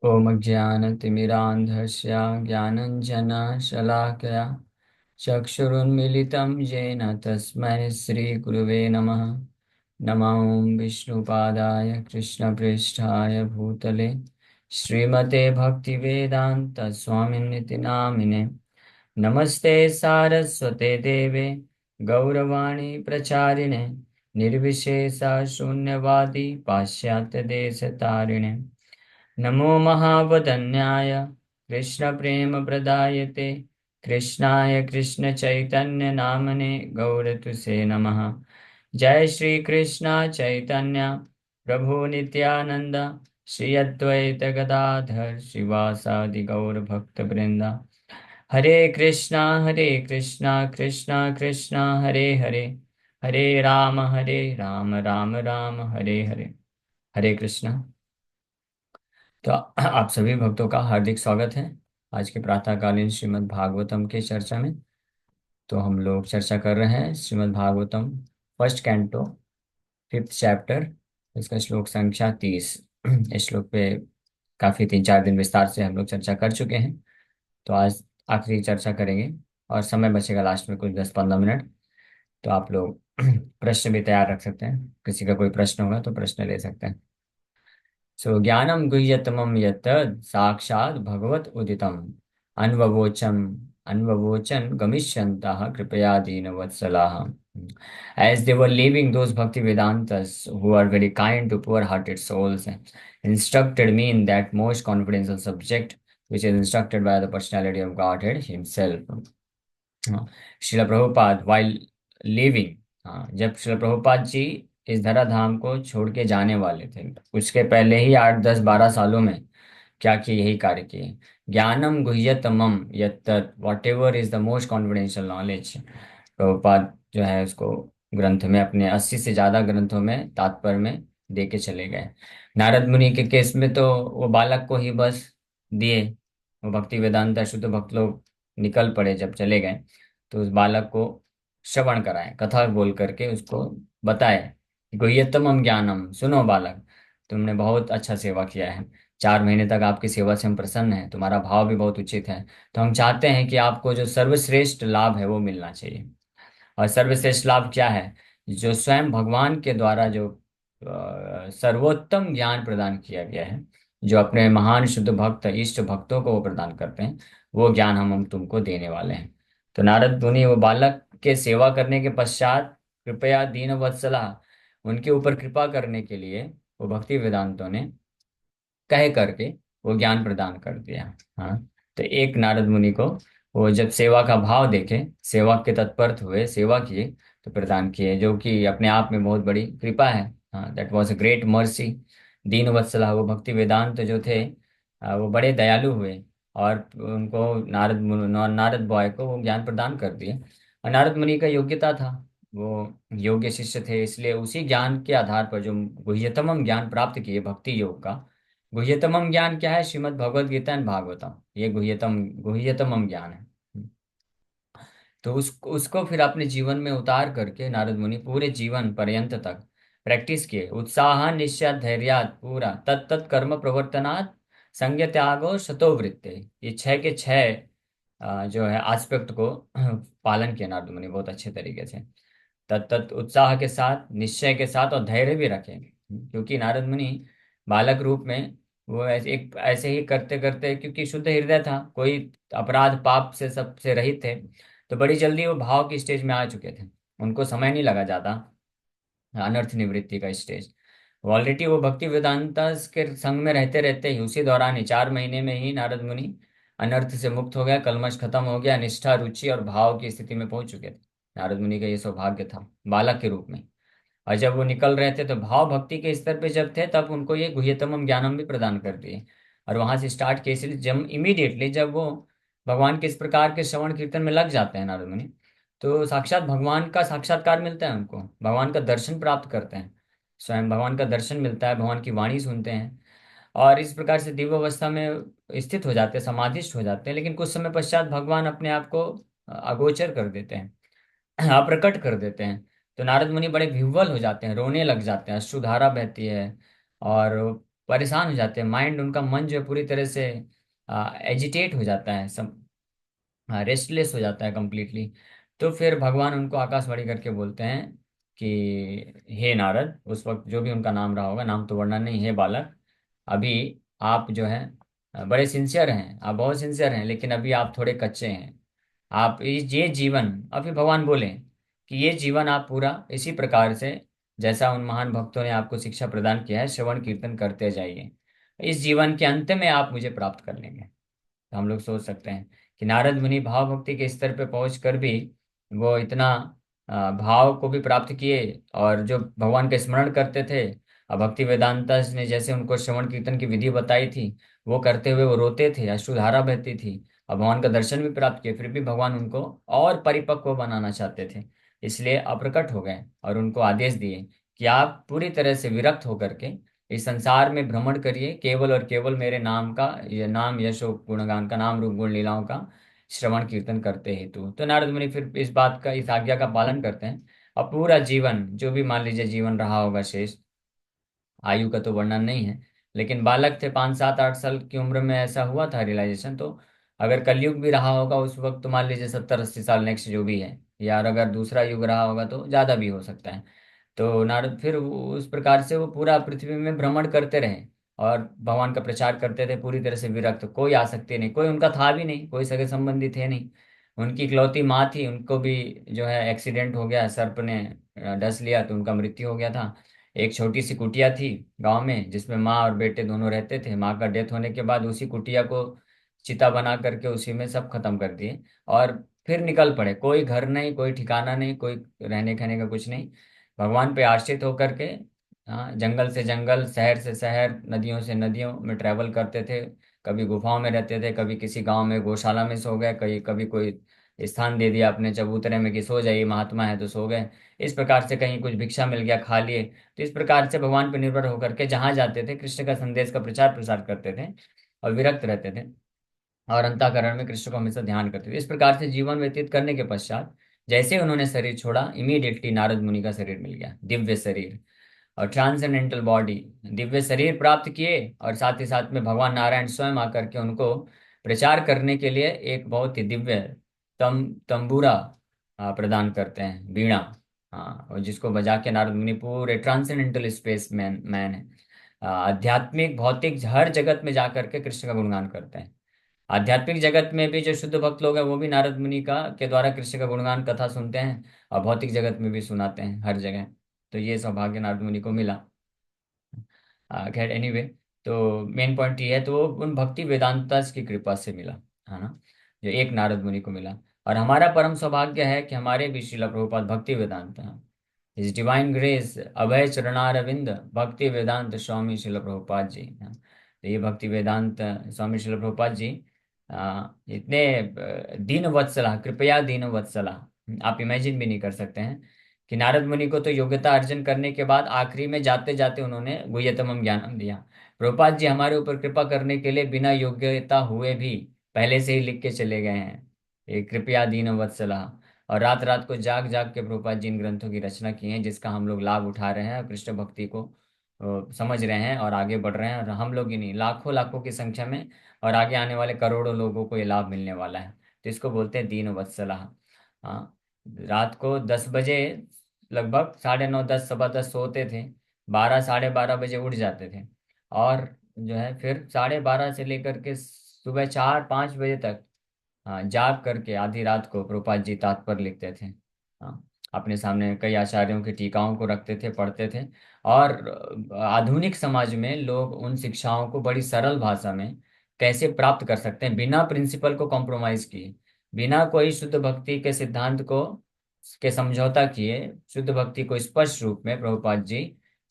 ॐ अज्ञानतिमिरान्धस्य ज्ञानञ्जनशलाकया चक्षुरुन्मीलितं येन तस्मै श्रीगुरुवे नमः। नमो विष्णुपादाय कृष्णप्रेष्ठाय भूतले श्रीमते भक्तिवेदान्तस्वामिनिति नामिने। नमस्ते सारस्वते देवे गौरवाणी प्रचारिणे निर्विशेषा शून्यवादी पाश्चात्यदेशतारिणे। नमो महावदन्याय कृष्णप्रेमप्रदायते कृष्णाय कृष्णचैतन्यनामने गौरतुसे नमः। जय श्री कृष्ण चैतन्य प्रभु नित्यानंद श्री अद्वैत गदाधर श्रीवासादि गौर भक्त वृंदा। हरे कृष्णा कृष्णा कृष्णा हरे हरे, हरे राम राम राम हरे हरे। हरे कृष्णा। तो आप सभी भक्तों का हार्दिक स्वागत है आज के प्रातःकालीन श्रीमद् भागवतम के चर्चा में। तो हम लोग चर्चा कर रहे हैं Shrimad Bhagavatam first canto fifth chapter, इसका श्लोक संख्या 30। इस श्लोक पे काफी 3-4 दिन विस्तार से हम लोग चर्चा कर चुके हैं। तो आज आखिरी चर्चा करेंगे और समय बचेगा लास्ट में कुछ 10-15 मिनट। तो आप लोग प्रश्न भी तैयार रख सकते हैं, किसी का कोई प्रश्न होगा तो प्रश्न ले सकते हैं। सो ज्ञानम गुह्यतमं यत् साक्षात् भगवत उदितम अन्ववोचम अन्ववोचन गमिष्यन्तः कृपया दीनवत्सलाः। As they were leaving, those Bhakti Vedantas who are very kind to poor-hearted souls instructed me in that most confidential subject which is instructed by the personality of Godhead himself. Srila Prabhupada while living, हाँ, जब श्रील प्रभुपाद जी इस धराधाम को छोड़ के जाने वाले थे उसके पहले ही 8-10-12 सालों में क्या किए, यही कार्य किए। ज्ञानम गुह्यतमम यत्, what ever is the most confidential knowledge, Prabhupada जो है उसको ग्रंथ में अपने 80 से ज्यादा ग्रंथों में तात्पर्य में दे के चले गए। नारद मुनि के केस में तो वो बालक को ही बस दिए। वो भक्ति वेदांता शुद्ध भक्त लोग निकल पड़े, जब चले गए तो उस बालक को श्रवण कराए, कथा बोल करके उसको बताए, गुह्यतमम ज्ञानम, सुनो बालक, तुमने बहुत अच्छा सेवा किया है। 4 महीने तक आपकी सेवा से हम प्रसन्न हैं, तुम्हारा भाव भी बहुत उचित है। तो हम चाहते हैं कि आपको जो सर्वश्रेष्ठ लाभ है वो मिलना चाहिए। और सर्वश्रेष्ठ लाभ क्या है? जो स्वयं भगवान के द्वारा जो सर्वोत्तम ज्ञान प्रदान किया गया है, जो अपने महान शुद्ध भक्त इष्ट भक्तों को वो प्रदान करते हैं, वो ज्ञान हम तुमको देने वाले हैं। तो नारद मुनि वो बालक के सेवा करने के पश्चात कृपया दीन वत्सला, उनके ऊपर कृपा करने के लिए वो भक्ति वेदांतों ने कह करके वो ज्ञान प्रदान कर दिया। हाँ, तो एक नारद मुनि को वो जब सेवा का भाव देखे, सेवा के तत्पर हुए, सेवा किए, तो प्रदान किए, जो कि अपने आप में बहुत बड़ी कृपा है। हाँ, that was a great mercy. दीन वत्सला, वो भक्ति वेदांत जो थे, वो बड़े दयालु हुए और उनको नारद बॉय को वो ज्ञान प्रदान कर दिए। और नारद मुनि का योग्यता था, वो योग्य शिष्य थे, इसलिए उसी ज्ञान के आधार पर जो गुह्यतमम ज्ञान प्राप्त किए भक्ति योग का। गुह्यतमम ज्ञान क्या है? श्रीमद् भगवद गीता एंड भागवतम, ये गुह्यतमम ज्ञान है। तो उसको फिर अपने जीवन में उतार करके नारद मुनि पूरे जीवन पर्यंत तक प्रैक्टिस किए। उत्साह निश्चय धैर्यात् पूरा तत्त कर्म प्रवर्तनात् संज्ञ त्यागो शतो वृत्ते, ये 6 के 6 जो है एस्पेक्ट को पालन किया नारद मुनि बहुत अच्छे तरीके से। तत्त उत्साह के साथ, निश्चय के साथ और धैर्य भी रखें, क्योंकि नारद मुनि बालक रूप में वो ऐसे ही करते करते, क्योंकि शुद्ध हृदय था, कोई अपराध पाप से सबसे रहित थे, तो बड़ी जल्दी वो भाव की स्टेज में आ चुके थे। उनको समय नहीं लगा ज्यादा अनर्थ निवृत्ति का स्टेज। ऑलरेडी वो भक्ति वेदांता के संग में रहते रहते ही उसी दौरान ही 4 महीने में ही नारद मुनि अनर्थ से मुक्त हो गया, कलमश खत्म हो गया, निष्ठा रुचि और भाव की स्थिति में पहुंच चुके थे। नारद मुनि का ये सौभाग्य था बालक के रूप में। और जब वो निकल रहे थे तो भाव भक्ति के स्तर पे जब थे, तब उनको ये गुह्यतमम ज्ञानम भी प्रदान कर दिए। और वहां से स्टार्ट किए, इसलिए जब इमीडिएटली जब वो भगवान के इस प्रकार के श्रवण कीर्तन में लग जाते हैं नारद मुनि, तो साक्षात भगवान का साक्षात्कार मिलता है उनको, भगवान का दर्शन प्राप्त करते हैं। स्वयं भगवान का दर्शन मिलता है, भगवान की वाणी सुनते हैं और इस प्रकार से दिव्य अवस्था में स्थित हो जाते हैं, समाधिष्ट हो जाते हैं। लेकिन कुछ समय पश्चात भगवान अपने आप को अगोचर कर देते हैं, अप्रकट कर देते हैं। तो नारद मुनि बड़े विह्वल हो जाते हैं, रोने लग जाते हैं, अश्रुधारा बहती है और परेशान हो जाते हैं, माइंड उनका मन जो है पूरी तरह से एजिटेट हो जाता है, सब रेस्टलेस हो जाता है कंप्लीटली। तो फिर भगवान उनको आकाशवाणी करके बोलते हैं कि हे नारद, उस वक्त जो भी उनका नाम रहा होगा, नाम तो वर्णन नहीं है, बालक, अभी आप जो है बड़े सिंसियर हैं, आप बहुत सिंसियर हैं, लेकिन अभी आप थोड़े कच्चे हैं। आप ये जीवन, अभी भगवान बोले कि ये जीवन आप पूरा इसी प्रकार से, जैसा उन महान भक्तों ने आपको शिक्षा प्रदान किया है, श्रवण कीर्तन करते जाइए। इस जीवन के अंत में आप मुझे प्राप्त कर लेंगे। तो हम लोग सोच सकते हैं कि नारद मुनि भाव भक्ति के स्तर पे पहुंच कर भी वो इतना भाव को भी प्राप्त किए, और जो भगवान का स्मरण करते थे, अब भक्ति वेदांता ने जैसे उनको श्रवण कीर्तन की विधि बताई थी, वो करते हुए वो रोते थे, अश्रुधारा बहती थी, और भगवान का दर्शन भी प्राप्त किए, फिर भी भगवान उनको और परिपक्व बनाना चाहते थे। इसलिए अप्रकट हो गए और उनको आदेश दिए कि आप पूरी तरह से विरक्त होकर के इस संसार में भ्रमण करिए, केवल और केवल मेरे नाम का, ये नाम यश और गुणगान का, नाम रूप गुण लीलाओं का श्रवण कीर्तन करते हेतु। तो नारद मुनि फिर इस बात का, इस आज्ञा का पालन करते हैं। और पूरा जीवन, जो भी मान लीजिए जीवन रहा होगा शेष, आयु का तो वर्णन नहीं है, लेकिन बालक थे, 5 7 8 साल की उम्र में ऐसा हुआ था रियलाइजेशन। तो अगर कलयुग भी रहा होगा उस वक्त, तो मान लीजिए 70 80 साल नेक्स्ट जो भी है, या अगर दूसरा युग रहा होगा तो ज्यादा भी हो सकता है। तो नारद फिर उस प्रकार से वो पूरा पृथ्वी में भ्रमण करते रहे और भगवान का प्रचार करते थे, पूरी तरह से विरक्त, कोई आसक्ति नहीं, कोई उनका था भी नहीं, कोई सगे संबंधी थे नहीं। उनकी इकलौती माँ थी, उनको भी जो है एक्सीडेंट हो गया, सर्प ने डस लिया तो उनका मृत्यु हो गया था। एक छोटी सी कुटिया थी गांव में, जिसमें माँ और बेटे दोनों रहते थे। माँ का डेथ होने के बाद उसी कुटिया को चिता बना करके उसी में सब खत्म कर दिए, और फिर निकल पड़े। कोई घर नहीं, कोई ठिकाना नहीं, कोई रहने खाने का कुछ नहीं, भगवान पे आश्रित होकर के, हाँ, जंगल से जंगल, शहर से शहर, नदियों से नदियों में ट्रैवल करते थे। कभी गुफाओं में रहते थे, कभी किसी गांव में गौशाला में सो गए, कहीं कभी कोई स्थान दे दिया अपने चबूतरे में कि सो जाइए, महात्मा है तो सो गए। इस प्रकार से कहीं कुछ भिक्षा मिल गया, खा लिए। तो इस प्रकार से भगवान पर निर्भर होकर के जहां जाते थे, कृष्ण का संदेश का प्रचार प्रसार करते थे और विरक्त रहते थे, और अंतःकरण में कृष्ण को हमेशा ध्यान करते थे। इस प्रकार से जीवन व्यतीत करने के पश्चात, जैसे ही उन्होंने शरीर छोड़ा, इमीडिएटली नारद मुनि का शरीर मिल गया, दिव्य शरीर और ट्रांसेंडेंटल बॉडी, दिव्य शरीर प्राप्त किए। और साथ ही साथ में भगवान नारायण स्वयं आकर के उनको प्रचार करने के लिए एक बहुत ही दिव्य तंबूरा प्रदान करते हैं, बीणा। हाँ, और जिसको बजा के नारद मुनि पूरे ट्रांसेंडेंटल स्पेस मैन है, आध्यात्मिक भौतिक हर जगत में जाकर के कृष्ण का गुणगान करते हैं। आध्यात्मिक जगत में भी जो शुद्ध भक्त लोग हैं, वो भी नारद मुनि का के द्वारा कृष्ण का गुणगान कथा सुनते हैं, और भौतिक जगत में भी सुनाते हैं हर जगह। तो ये सौभाग्य नारद मुनि को मिला। खैर एनीवे, तो मेन पॉइंट ये है, तो वो उन भक्ति वेदांता की कृपा से मिला, है ना, जो एक नारद मुनि को मिला। और हमारा परम सौभाग्य है कि हमारे भी श्रील प्रभुपाद भक्ति वेदांता, इस डिवाइन ग्रेस अभय चरणारविंद भक्ति वेदांत स्वामी श्रील प्रभुपाद जी, हाँ। तो ये भक्ति वेदांत स्वामी श्रील प्रभुपाद जी इतने दीन वत्सला, कृपया दीन वत्सला, आप इमेजिन भी नहीं कर सकते हैं कि नारद मुनि को तो योग्यता अर्जन करने के बाद आखिरी में जाते जाते उन्होंने गुह्यतमम ज्ञानम दिया। प्रभुपाद जी हमारे ऊपर कृपा करने के लिए बिना योग्यता हुए भी पहले से ही लिख के चले गए हैं, ये कृपया दीन वत्सला। और रात रात को जाग जाग के प्रभुपाद जी इन ग्रंथों की रचना की है, जिसका हम लोग लाभ उठा रहे हैं और कृष्ण भक्ति को समझ रहे हैं और आगे बढ़ रहे हैं। और हम लोग ही नहीं, लाखों लाखों की संख्या में और आगे आने वाले करोड़ों लोगों को ये लाभ मिलने वाला है। तो इसको बोलते हैं दीन वत्सला। हाँ, रात को 10 बजे, लगभग 9:30 10 सोते थे, 12 साढ़े 12 बजे उठ जाते थे, और जो है फिर 12:30 से लेकर के सुबह 4 5 बजे तक, हाँ, जाग करके आधी रात को प्रभुपाद जी तात्पर्य लिखते थे। हाँ, अपने सामने कई आचार्यों की टीकाओं को रखते थे, पढ़ते थे। और आधुनिक समाज में लोग उन शिक्षाओं को बड़ी सरल भाषा में कैसे प्राप्त कर सकते हैं, बिना प्रिंसिपल को कॉम्प्रोमाइज किए, बिना कोई शुद्ध भक्ति के सिद्धांत को के समझौता किए, शुद्ध भक्ति को स्पष्ट रूप में प्रभुपाद जी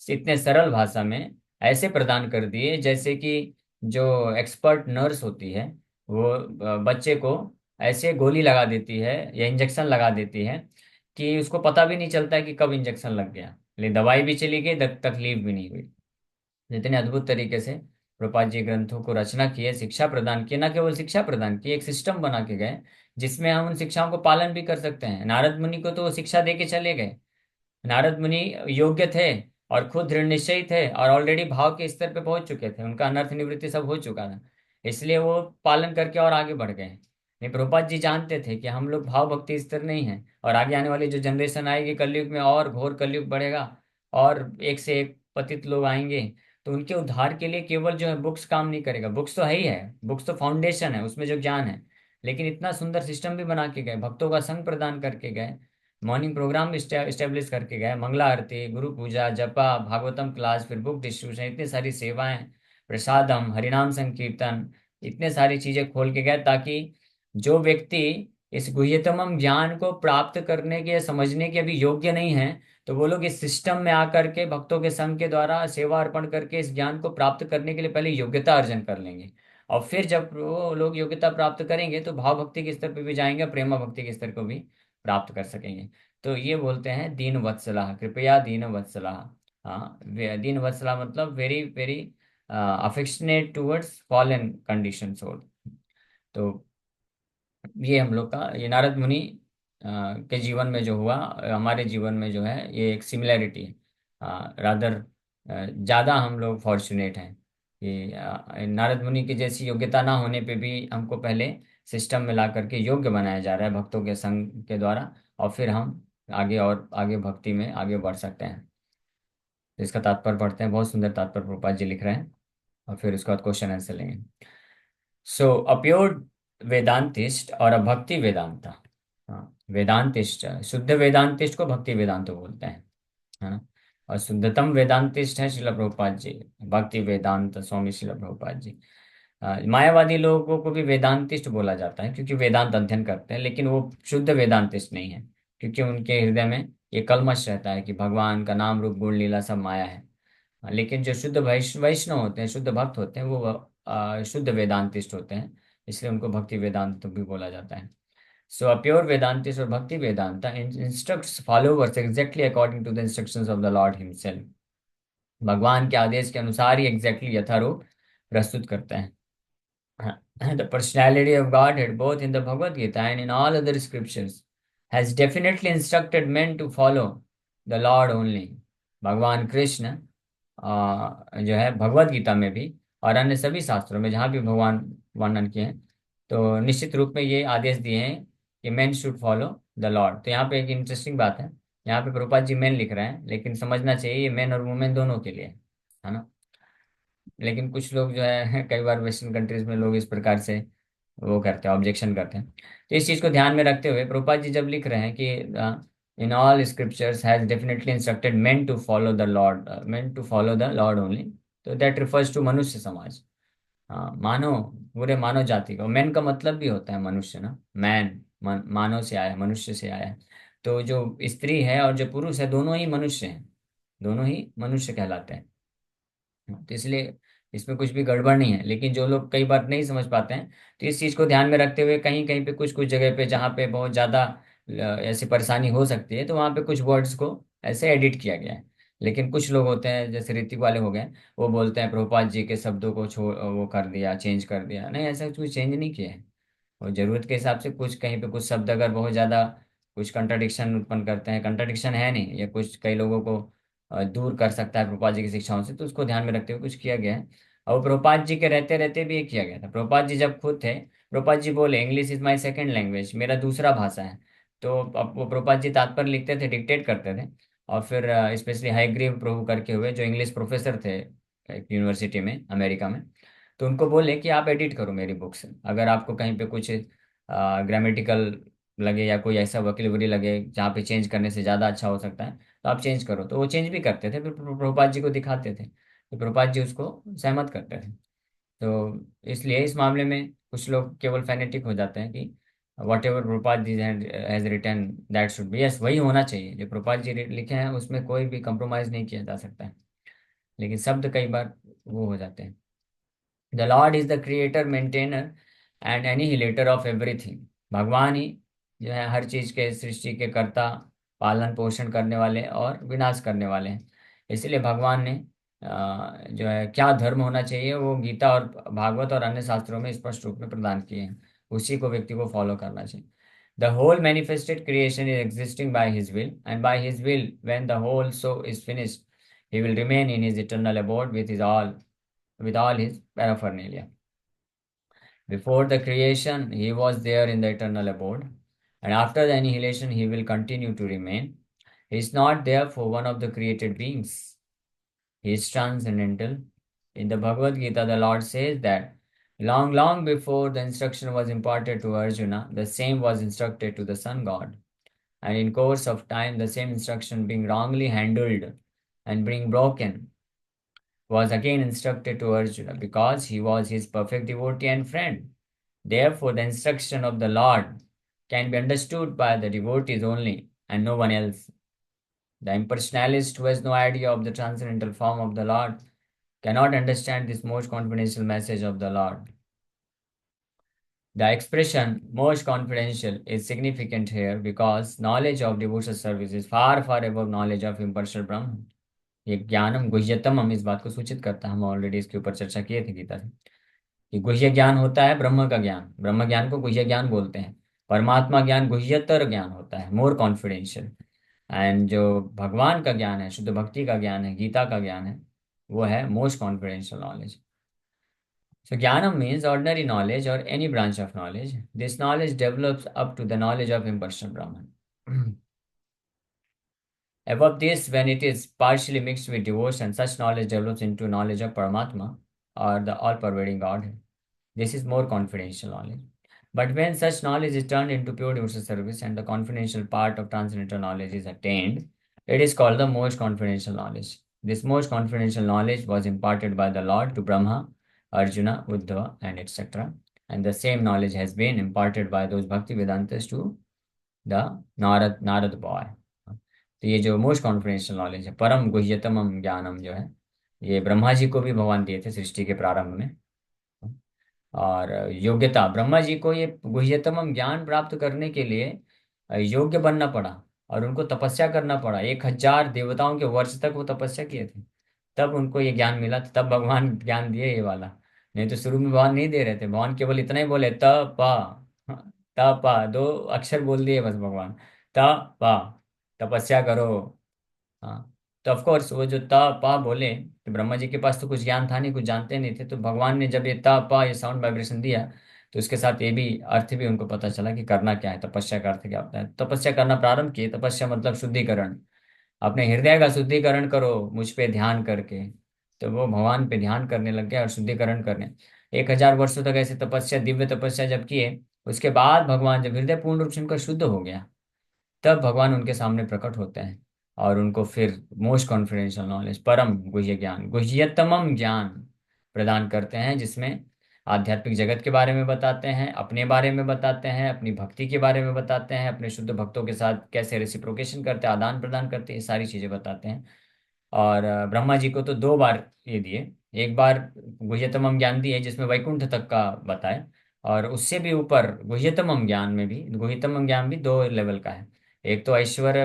इतने सरल भाषा में ऐसे प्रदान कर दिए, जैसे कि जो एक्सपर्ट नर्स होती है, वो बच्चे को ऐसे गोली लगा देती है या इंजेक्शन लगा देती है कि उसको पता भी नहीं चलता है कि कब इंजेक्शन लग गया, लेकिन दवाई भी चली गई, तकलीफ भी नहीं हुई। जितने अद्भुत तरीके से प्रभुपाद जी ग्रंथों को रचना किए, शिक्षा प्रदान की, न केवल शिक्षा प्रदान की, एक सिस्टम बना के गए जिसमें हम उन शिक्षाओं को पालन भी कर सकते हैं। नारद मुनि को तो वो शिक्षा दे के चले गए, नारद मुनि योग्य थे, और खुद दृढ़ निश्चयी थे और ऑलरेडी भाव के स्तर पे पहुंच चुके थे, उनका अनर्थ निवृत्ति सब हो चुका था, इसलिए वो पालन करके और आगे बढ़ गए। नहीं, प्रभुपाद जी जानते थे कि हम लोग भाव भक्ति स्तर नहीं है, और आगे आने वाली जो जनरेशन आएगी कलयुग में, और घोर कलयुग बढ़ेगा, और एक से एक पतित लोग आएंगे, तो उनके उद्धार के लिए केवल जो है बुक्स काम नहीं करेगा। बुक्स तो है ही है, बुक्स तो फाउंडेशन है, उसमें जो ज्ञान है, लेकिन इतना सुंदर सिस्टम भी बना के गए, भक्तों का संग प्रदान करके गए, मॉर्निंग प्रोग्राम भी स्टेब्लिश करके गए, मंगला आरती, गुरु पूजा, जपा, भागवतम क्लास, फिर बुक डिस्ट्रीब्यूशन, इतनी सारी सेवाएं, प्रसादम, हरिनाम संकीर्तन, इतने सारी चीजें खोल के गए, ताकि जो व्यक्ति इस गुह्यतम ज्ञान को प्राप्त करने के, समझने के अभी योग्य नहीं है, तो वो लोग इस सिस्टम में आकर के भक्तों के संघ के द्वारा सेवा अर्पण करके इस ज्ञान को प्राप्त करने के लिए पहले योग्यता अर्जन कर लेंगे। और फिर जब वो लोग योग्यता प्राप्त करेंगे तो भाव भक्ति के स्तर पर भी जाएंगे, प्रेमा भक्ति के स्तर को भी प्राप्त कर सकेंगे। तो ये बोलते हैं दीन वत्सला, कृपया दीन वत्सला। हाँ, दीन वत्सला मतलब very very affectionate towards fallen condition soul. तो ये हम लोग का, ये नारद मुनि के जीवन में जो हुआ, हमारे जीवन में जो है ये एक सिमिलैरिटी है। रादर ज़्यादा हम लोग फॉर्चुनेट हैं कि नारद मुनि की जैसी योग्यता ना होने पे भी हमको पहले सिस्टम में ला करके योग्य बनाया जा रहा है भक्तों के संग के द्वारा, और फिर हम आगे और आगे भक्ति में आगे बढ़ सकते हैं। तो इसका तात्पर्य पढ़ते हैं, बहुत सुंदर तात्पर्य प्रभुपाद जी लिख रहे हैं, और फिर उसके बाद क्वेश्चन आंसर लेंगे। सो अ प्योर वेदांतिस्ट और अ भक्ति वेदांता। हाँ, वेदांतिस्ट, शुद्ध वेदांतिस्ट को भक्ति वेदांत बोलते हैं, है ना। और शुद्धतम वेदांतिस्ट है शिला प्रभुपाद जी, भक्ति वेदांत स्वामी शिला प्रभुपाद जी। मायावादी लोगों को भी वेदांतिस्ट बोला जाता है क्योंकि वेदांत अध्ययन करते हैं, लेकिन वो शुद्ध वेदांतिस्ट नहीं है, क्योंकि उनके हृदय में ये कलमश रहता है कि भगवान का नाम रूप गुण लीला सब माया है। लेकिन जो शुद्ध वैष्णव होते हैं, शुद्ध भक्त होते हैं, वो शुद्ध वेदांतिस्ट होते हैं, इसलिए उनको भक्ति वेदांत भी बोला जाता है। सो अ प्योर वेदांतिस्ट और Bhaktivedanta instructs followers exactly according to the instructions of the Lord himself. भगवान के आदेश के अनुसार ही एग्जैक्टली यथारूप प्रस्तुत करते हैं। The personality of Godhead, both in the Bhagavad Gita and in all other scriptures, has definitely instructed men to follow the Lord only. भगवान कृष्ण जो है भगवत गीता में भी और अन्य सभी शास्त्रों में जहाँ भी भगवान वर्णन किए हैं, तो निश्चित रूप में ये आदेश दिए हैं कि main should follow the Lord. तो यहाँ पे एक इंटरेस्टिंग बात है, यहाँ पे प्रभुपाद जी मेन लिख रहे हैं, लेकिन समझना चाहिए ये मेन और वुमेन दोनों के लिए है ना। लेकिन कुछ लोग जो है कई बार वेस्टर्न कंट्रीज में लोग इस प्रकार से वो करते हैं, ऑब्जेक्शन करते हैं। तो इस चीज को ध्यान में रखते हुए प्रभुपाद जी जब लिख रहे हैं कि in all scriptures has definitely instructed men to follow the Lord, men to follow the Lord only, तो दैट रिफर्स टू मनुष्य समाज। हाँ, मानव, पूरे मानव जाति का मैन का मतलब भी होता है मनुष्य ना, मैन मानव से आया है, मनुष्य से आया है। तो जो स्त्री है और जो पुरुष है दोनों ही मनुष्य हैं, दोनों ही मनुष्य कहलाते हैं। तो इसलिए इसमें कुछ भी गड़बड़ नहीं है, लेकिन जो लोग कई बार नहीं समझ पाते हैं, तो इस चीज़ को ध्यान में रखते हुए कहीं कहीं पे कुछ कुछ जगह पे जहाँ पे बहुत ज़्यादा ऐसी परेशानी हो सकती है, तो वहाँ पे कुछ वर्ड्स को ऐसे एडिट किया गया है। लेकिन कुछ लोग होते हैं जैसे ऋतिक वाले हो गए, वो बोलते हैं प्रभुपाद जी के शब्दों को छोड़ वो कर दिया, चेंज कर दिया। नहीं, ऐसा कुछ चेंज नहीं किया है। और जरूरत के हिसाब से कुछ कहीं पे कुछ शब्द अगर बहुत ज़्यादा कुछ कंट्राडिक्शन उत्पन्न करते हैं, कंट्राडिक्शन है नहीं, या कुछ कई लोगों को दूर कर सकता है प्रभुपाद जी की शिक्षाओं से, तो उसको ध्यान में रखते हुए कुछ किया गया है। और वो प्रभुपाद जी के रहते रहते भी ये किया गया था। प्रभुपाद जी जब खुद थे, प्रभुपाद जी बोले English is my second language, मेरा दूसरा भाषा है। तो अब वो प्रभुपाद जी तात्पर्य लिखते थे, डिक्टेट करते थे, और फिर स्पेशली हाईग्रीव प्रभु करके हुए जो इंग्लिश प्रोफेसर थे एक यूनिवर्सिटी में अमेरिका में, तो उनको बोले कि आप एडिट करो मेरी बुक से, अगर आपको कहीं पे कुछ ग्रामेटिकल लगे या कोई ऐसा वोकैब्युलरी लगे जहाँ पे चेंज करने से ज़्यादा अच्छा हो सकता है, तो आप चेंज करो। तो वो चेंज भी करते थे, फिर प्रभुपाद जी को दिखाते थे, तो प्रभुपाद जी उसको सहमत करते थे। तो इसलिए इस मामले में कुछ लोग केवल फैनेटिक हो जाते हैं कि whatever Prabhupada ji has written that should be, yes वही होना चाहिए जो प्रभुपाद जी लिखे हैं, उसमें कोई भी कंप्रोमाइज़ नहीं किया जा सकता है। लेकिन शब्द कई बार वो हो जाते हैं। The lord is the creator, maintainer and annihilator of everything. भगवान ही जो है हर चीज के सृष्टि के कर्ता, पालन पोषण करने वाले और विनाश करने वाले हैं। इसलिए भगवान ने जो है क्या धर्म होना चाहिए वो गीता और भागवत और अन्य शास्त्रों में स्पष्ट रूप में प्रदान किए हैं, उसी को व्यक्ति को फॉलो करना चाहिए। The whole manifested creation is existing by his will, and by his will when the whole show is finished He will remain in his eternal abode with all his paraphernalia. Before the creation, he was there in the eternal abode, and after the annihilation, he will continue to remain. He is not therefore one of the created beings. He is transcendental. In the Bhagavad Gita, the Lord says that long, long before the instruction was imparted to Arjuna, the same was instructed to the sun god. And in course of time, the same instruction being wrongly handled and being broken was again instructed to Arjuna because he was his perfect devotee and friend. Therefore, the instruction of the Lord can be understood by the devotees only and no one else. The impersonalist who has no idea of the transcendental form of the Lord cannot understand this most confidential message of the Lord. The expression most confidential is significant here because knowledge of devotional service is far, far above knowledge of impersonal Brahman. ये ज्ञानम गुह्यतम हम इस बात को सूचित करता है, हम ऑलरेडी इसके ऊपर चर्चा किए थे गीता से। ये गुह्य ज्ञान होता है ब्रह्म का ज्ञान, ब्रह्म ज्ञान को गुह्य ज्ञान बोलते हैं। परमात्मा ज्ञान गुह्यतर ज्ञान होता है, मोर कॉन्फिडेंशियल। एंड जो भगवान का ज्ञान है, शुद्ध भक्ति का ज्ञान है, गीता का ज्ञान है, वो है most confidential knowledge. So jnanam means ordinary knowledge or any branch of knowledge. This knowledge develops up to the knowledge of impersonal Brahman. Above this, when it is partially mixed with devotion, such knowledge develops into knowledge of Paramatma or the all-pervading God. This is more confidential knowledge. But when such knowledge is turned into pure devotional service and the confidential part of transcendental knowledge is attained, it is called the most confidential knowledge. This most confidential knowledge was imparted by the Lord to Brahma, Arjuna, Uddhava, and etc. And the same knowledge has been imparted by those Bhakti Vedantas to the Narad boy. तो ये जो most confidential knowledge है, परम गुह्यतमम ज्ञानम जो है, ये ब्रह्मा जी को भी भगवान दिए थे सृष्टि के प्रारंभ में। और योग्यता, ब्रह्मा जी को ये गुह्यतम ज्ञान प्राप्त करने के लिए योग्य बनना पड़ा और उनको तपस्या करना पड़ा। 1000 देवताओं के वर्ष तक वो तपस्या किए थे, तब उनको ये ज्ञान मिला था, तब भगवान ज्ञान दिए ये वाला। नहीं तो शुरू में भगवान नहीं दे रहे थे, भगवान केवल इतना ही बोले तपा, तपा, 2 अक्षर बोल दिए बस भगवान, तपा, तपस्या करो। हाँ, तो ऑफ कोर्स वो जो त पा बोले, तो ब्रह्मा जी के पास तो कुछ ज्ञान था नहीं, कुछ जानते नहीं थे, तो भगवान ने जब ये त पा ये साउंड वाइब्रेशन दिया, तो उसके साथ ये भी अर्थ भी उनको पता चला कि करना क्या है, तपस्या का अर्थ क्या होता है। तपस्या करना प्रारंभ किए, तपस्या मतलब शुद्धिकरण। अपने हृदय का शुद्धिकरण करो मुझ पे ध्यान करके। तो वो भगवान पे ध्यान करने लग गया और शुद्धिकरण करने 1000 वर्षों तक ऐसे तपस्या, दिव्य तपस्या जब किए, उसके बाद भगवान जब हृदय पूर्ण रूप से उनका शुद्ध हो गया, तब भगवान उनके सामने प्रकट होते हैं और उनको फिर मोस्ट कॉन्फिडेंशियल नॉलेज, परम गुह्य ज्ञान, गुह्यतमम ज्ञान प्रदान करते हैं, जिसमें आध्यात्मिक जगत के बारे में बताते हैं, अपने बारे में बताते हैं, अपनी भक्ति के बारे में बताते हैं, अपने शुद्ध भक्तों के साथ कैसे रेसिप्रोकेशन करते हैं, आदान प्रदान करते हैं, ये सारी चीजें बताते हैं। और ब्रह्मा जी को तो 2 बार ये दिए। एक बार गुह्यतमम ज्ञान दिए जिसमें वैकुंठ तक का बताए, और उससे भी ऊपर गुह्यतमम ज्ञान में भी, गुह्यतमम ज्ञान भी 2 लेवल का है। एक तो ऐश्वर्य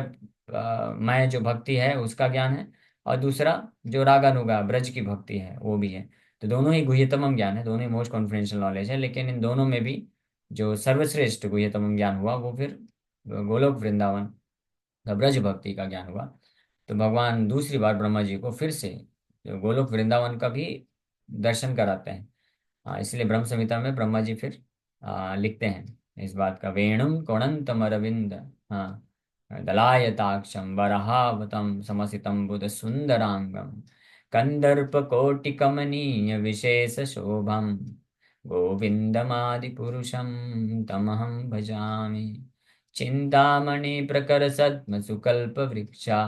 मय जो भक्ति है उसका ज्ञान है, और दूसरा जो रागानुगा ब्रज की भक्ति है वो भी है। तो दोनों ही गुह्यतमम ज्ञान है, दोनों ही मोस्ट कॉन्फिडेंशियल नॉलेज है। लेकिन इन दोनों में भी जो सर्वश्रेष्ठ गुह्यतमम ज्ञान हुआ वो फिर गोलोक वृंदावन ब्रज भक्ति का ज्ञान हुआ। तो भगवान दूसरी बार ब्रह्मा जी को फिर से जो गोलोक वृंदावन का भी दर्शन कराते हैं। हाँ, इसलिए ब्रह्म संहिता में ब्रह्मा जी फिर लिखते हैं इस बात का, वेणुम कोणंतम अरविंद, हाँ, दलायताक्षम वराहावतम समसितम बुध सुंदरांगम कंदर्प कोटि कमनीय विशेष शोभम गोविंदमादि पुरुषम तमहं भजामि। चिंतामणि प्रकर सद्म सुकल्प वृक्षा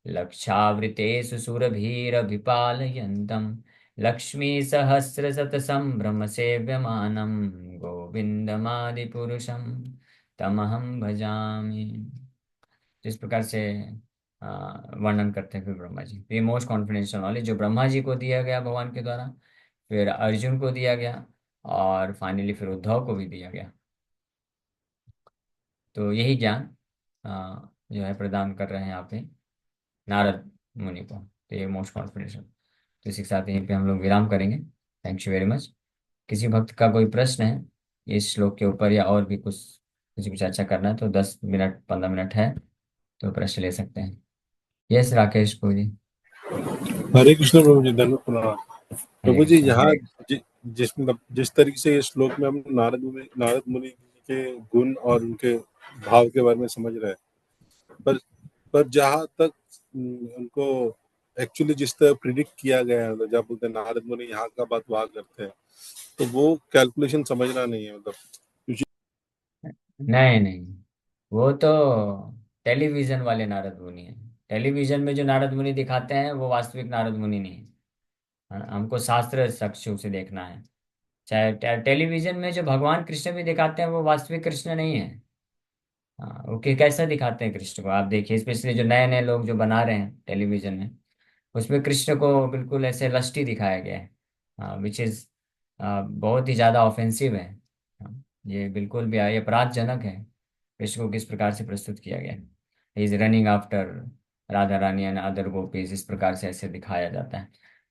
लक्षावृतेषु सुरभिरभिपालयन्तम् लक्ष्मी सहस्र शत संभ्रम सेव्यमानं गोविंदमादिपुरुषं तमहं भजामि। जिस प्रकार से वर्णन करते हैं फिर ब्रह्मा जी, ये मोस्ट कॉन्फिडेंशियल नॉलेज जो ब्रह्मा जी को दिया गया भगवान के द्वारा, फिर अर्जुन को दिया गया, और फाइनली फिर उद्धव को भी दिया गया। तो यही ज्ञान जो है प्रदान कर रहे हैं यहाँ पे नारद मुनि को। तो ये मोस्ट कॉन्फिडेंशियल। तो इसी के साथ यहीं पे हम लोग विराम करेंगे। Thank you very much. किसी भक्त का कोई प्रश्न है इस श्लोक के ऊपर, या और भी कुछ किसी को चर्चा करना है, तो 10 मिनट 15 मिनट है, तो प्रश्न ले सकते हैं। यस राकेश को जी। हरे कृष्ण प्रभु जी, धन्यवाद प्रणाम। हरे प्रभु जी कृष्ण यहाँ हरे। जिस तरीके से ये श्लोक में हम नारद मुनि के गुण और उनके भाव के बारे में समझ रहे हैं, पर जहाँ तक उनको एक्चुअली जिस तरह प्रिडिक्ट किया गया है, मतलब जब बोलते हैं नारद मुनि यहाँ का बात वहाँ करते हैं, तो वो कैलकुलेशन समझना नहीं है, मतलब नहीं नहीं, वो तो टेलीविजन वाले नारद मुनि हैं। टेलीविजन में जो नारद मुनि दिखाते हैं वो वास्तविक नारद मुनि नहीं है। हाँ, हमको शास्त्र चक्षु से देखना है। चाहे टेलीविजन में जो भगवान कृष्ण भी दिखाते हैं वो वास्तविक कृष्ण नहीं है। हाँ, वो कैसा दिखाते हैं कृष्ण को आप देखिए, स्पेशली जो नए नए लोग जो बना रहे हैं टेलीविजन में, उसमें कृष्ण को बिल्कुल ऐसे लस्टी दिखाया गया है। हाँ, विच इज बहुत ही ज़्यादा ऑफेंसिव है। हाँ, ये बिल्कुल भी ये अपराधजनक है। कृष्ण को किस प्रकार से प्रस्तुत किया गया है, is running after Radha Rani and other gopis, इस प्रकार से ऐसे दिखाया जाता है।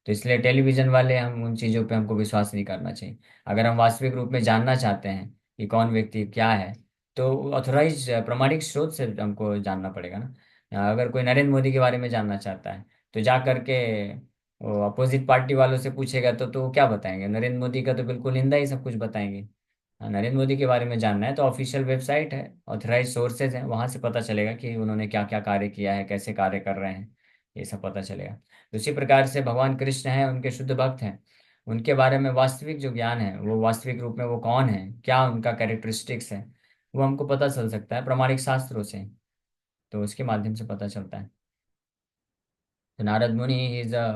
तो इसलिए टेलीविजन वाले, हम उन चीज़ों पे हमको विश्वास नहीं करना चाहिए। अगर हम वास्तविक रूप में जानना चाहते हैं कि कौन व्यक्ति क्या है, तो ऑथोराइज प्रमाणिक स्रोत से हमको जानना पड़ेगा ना। अगर कोई नरेंद्र मोदी के बारे में जानना चाहता है, तो जा करके वो अपोजिट पार्टी वालों से पूछेगा तो वो क्या बताएंगे? नरेंद्र मोदी का तो बिल्कुल निंदा ही सब कुछ बताएंगे। हाँ, नरेंद्र मोदी के बारे में जानना है तो ऑफिशियल वेबसाइट है, ऑथराइज सोर्सेज हैं, वहां से पता चलेगा कि उन्होंने क्या क्या कार्य किया है, कैसे कार्य कर रहे हैं, ये सब पता चलेगा। तो उसी प्रकार से भगवान कृष्ण हैं, उनके शुद्ध भक्त हैं, उनके बारे में वास्तविक जो ज्ञान है, वो वास्तविक रूप में वो कौन है, क्या उनका कैरेक्टरिस्टिक्स है, वो हमको पता चल सकता है प्रमाणिक शास्त्रों से। तो उसके माध्यम से पता चलता है। तो Narad Muni is a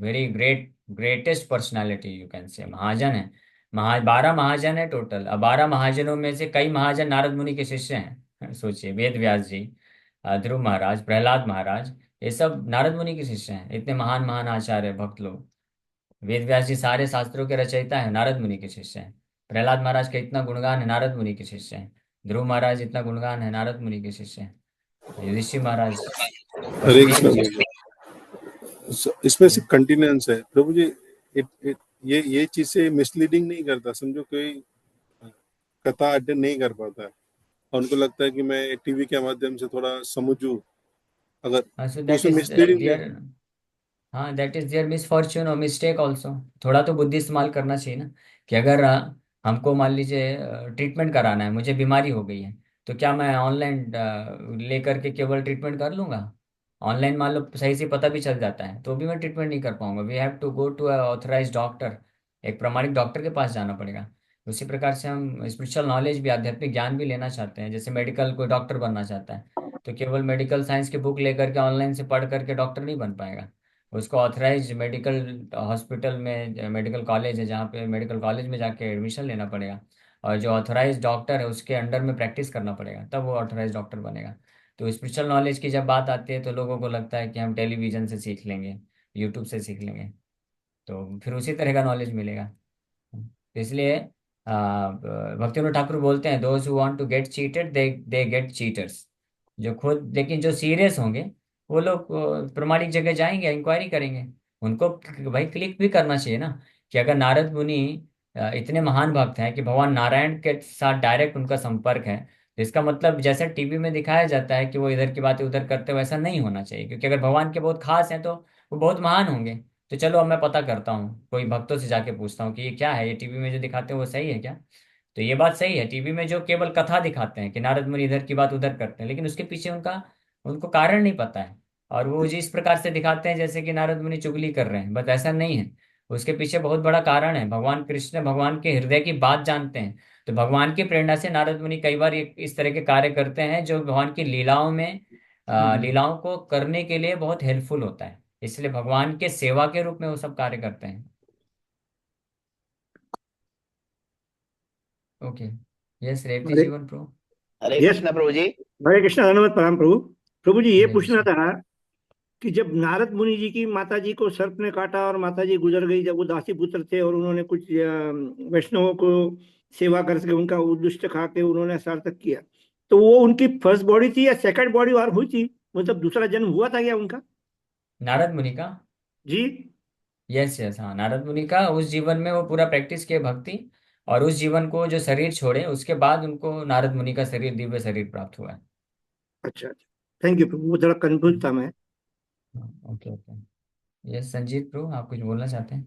very greatest personality you can say, महाजन है। 12 महाजन है टोटल। अब 12 महाजनों में से कई महाजन नारद मुनि के शिष्य हैं। सोचिए, वेद व्यास जी, ध्रुव महाराज, प्रहलाद महाराज, ये सब नारद मुनि के शिष्य हैं। इतने महान महान आचार्य भक्त लोग। वेद व्यास जी सारे शास्त्रों के रचयिता हैं, नारद मुनि के शिष्य हैं। प्रहलाद महाराज का इतना गुणगान है, नारद मुनि के शिष्य हैं। ध्रुव महाराज इतना गुणगान है, नारद मुनि के शिष्य हैं। युधिष्ठिर महाराज, हरे वसुदेव कृष्ण जी। प्रभु जी। इसमें ये से कंटिन्यूंस है प्रभु जी। ये चीज से मिसलीडिंग नहीं करता, समझो कोई कथा अटेंड नहीं कर पाता है और उनको लगता है कि मैं टीवी के माध्यम से थोड़ा समझूं, अगर सो तो दैट उसमें इज मिसलीडिंग नहीं। देयर। हाँ, दैट इज देयर मिसफॉर्च्यून और मिस्टेक ऑल्सो। थोड़ा तो बुद्धि इस्तेमाल करना चाहिए ना। कि अगर हमको मान लीजिए ट्रीटमेंट कराना है, मुझे बीमारी हो गई है, तो क्या मैं ऑनलाइन लेकर के केवल ट्रीटमेंट कर लूंगा? ऑनलाइन मान लो सही से पता भी चल जाता है तो भी मैं ट्रीटमेंट नहीं कर पाऊंगा। We have to go to authorise doctor, एक प्रमाणिक डॉक्टर के पास जाना पड़ेगा। उसी प्रकार से हम स्पिरिचुअल नॉलेज भी, आध्यात्मिक ज्ञान भी लेना चाहते हैं, जैसे मेडिकल कोई डॉक्टर बनना चाहता है, तो केवल मेडिकल साइंस की बुक लेकर के ऑनलाइन से पढ़ करके डॉक्टर नहीं बन पाएगा। उसको ऑथराइज मेडिकल हॉस्पिटल में, मेडिकल कॉलेज है जहाँ पे, मेडिकल कॉलेज में जाके एडमिशन लेना पड़ेगा। और जो ऑथराइज डॉक्टर है उसके अंडर में प्रैक्टिस करना पड़ेगा, तब वो ऑथराइज डॉक्टर बनेगा। तो स्पिरिचुअल नॉलेज की जब बात आती है तो लोगों को लगता है कि हम टेलीविजन से सीख लेंगे, यूट्यूब से सीख लेंगे, तो फिर उसी तरह का नॉलेज मिलेगा। तो इसलिए भक्तिविनोद ठाकुर बोलते हैं, those who want to get cheated they get cheaters. जो खुद, लेकिन जो सीरियस होंगे वो लोग प्रमाणिक जगह जाएंगे, इंक्वायरी करेंगे। उनको भाई क्लिक भी करना चाहिए ना। कि अगर नारद मुनि इतने महान भक्त हैं कि भगवान नारायण के साथ डायरेक्ट उनका संपर्क है, तो इसका मतलब जैसे टीवी में दिखाया जाता है कि वो इधर की बातें उधर करते, वैसा नहीं होना चाहिए। क्योंकि अगर भगवान के बहुत खास हैं तो वो बहुत महान होंगे। तो चलो अब मैं पता करता हूँ, कोई भक्तों से जाके पूछता हूँ कि ये क्या है, ये टीवी में जो दिखाते हैं वो सही है क्या? तो ये बात सही है, टीवी में जो केवल कथा दिखाते हैं कि नारद मुनि इधर की बात उधर करते हैं, लेकिन उसके पीछे उनका, उनको कारण नहीं पता है। और वो जिस प्रकार से दिखाते हैं जैसे कि नारद मुनि चुगली कर रहे हैं, बट ऐसा नहीं है। उसके पीछे बहुत बड़ा कारण है। भगवान कृष्ण भगवान के हृदय की बात जानते हैं। तो भगवान की प्रेरणा से नारद मुनि कई बार इस तरह के कार्य करते हैं जो भगवान की लीलाओं में, लीलाओं को करने के लिए बहुत हेल्पफुल होता है। इसलिए भगवान के सेवा के रूप में वो सब कार्य करते हैं। ओके। यस, रेवती हरे जीवन प्रो। हरे यस, कृष्ण प्रभु जी। हरे कृष्ण, धन्यवाद प्रणाम प्रभु। प्रभु जी, ये हरे पूछना कृष्ण। था कि जब नारद मुनि जी की माता जी को सर्प ने काटा और माता जी गुजर गई, जब वो दासी पुत्र थे और उन्होंने कुछ वैष्णवों को सेवा करके उनका उद्दिष्ट खा के उन्होंने सार्थक किया, तो वो उनकी फर्स्ट बॉडी थी या सेकंड बॉडी और हुई थी? मतलब दूसरा जन्म हुआ था क्या उनका? नारद मुनि का? जी। यस यस, हाँ, नारद मुनि का उस जीवन में वो पूरा प्रैक्टिस किए भक्ति, और उस जीवन को जो शरीर छोड़े उसके बाद उनको नारद मुनि का शरीर, दिव्य शरीर प्राप्त हुआ है। अच्छा अच्छा, थैंक यू प्रभु, वो थोड़ा कंफ्यूज था मैं। Okay okay. ये संजीत प्रभु, आप कुछ बोलना चाहते हैं?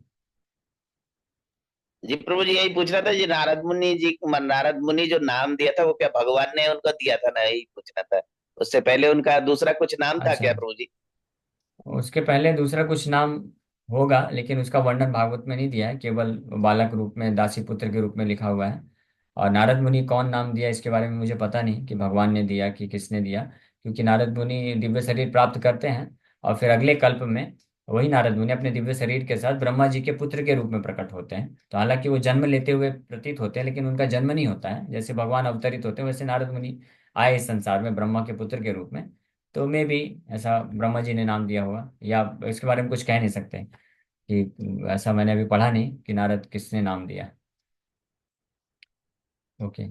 जी प्रभु जी, यही पूछ रहा था जी, नारद मुनि जो नाम दिया था वो क्या भगवान ने उनको दिया था ना, यही पूछना था। उससे पहले उनका दूसरा कुछ नाम था अच्छा, क्या प्रभु जी? उसके पहले दूसरा कुछ नाम होगा, लेकिन उसका वर्णन भागवत में नहीं दिया है, केवल बालक रूप में, दासी पुत्र के रूप में लिखा हुआ है। और नारद मुनि कौन नाम दिया इसके बारे में मुझे पता नहीं कि भगवान ने दिया कि किसने दिया, क्योंकि नारद मुनि दिव्य शरीर प्राप्त करते हैं और फिर अगले कल्प में वही नारद मुनि अपने दिव्य शरीर के साथ ब्रह्मा जी के पुत्र के रूप में प्रकट होते हैं। तो हालांकि वो जन्म लेते हुए प्रतीत होते हैं, लेकिन उनका जन्म नहीं होता है। जैसे भगवान अवतरित होते हैं वैसे नारद मुनि आए इस संसार में ब्रह्मा के पुत्र के रूप में। तो मे भी ऐसा ब्रह्मा जी ने नाम दिया होगा, या इसके बारे में कुछ कह नहीं सकते कि ऐसा मैंने अभी पढ़ा नहीं कि नारद किसने नाम दिया। ओके।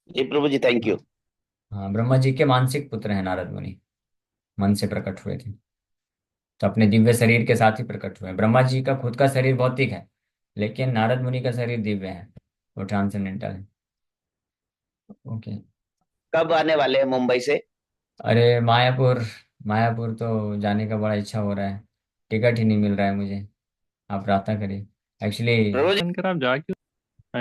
जी प्रभु जी, थैंक हाँ यू। हाँ, ब्रह्मा जी के मानसिक पुत्र हैं नारद मुनि, मन से प्रकट हुए थे। तो अपने दिव्य शरीर के साथ ही प्रकट हुए हैं। ब्रह्मा जी का खुद का शरीर भौतिक है, लेकिन नारद मुनि का शरीर दिव्य है, वो ट्रांसेंडेंटल है। ओके। कब आने वाले हैं मुंबई से? अरे मायापुर, मायापुर तो जाने का बड़ा इच्छा हो रहा है, टिकट ही नहीं मिल रहा है मुझे। आप प्रार्थना करिए एक्चुअली। प्रभु जी, बनकर आप जा क्यों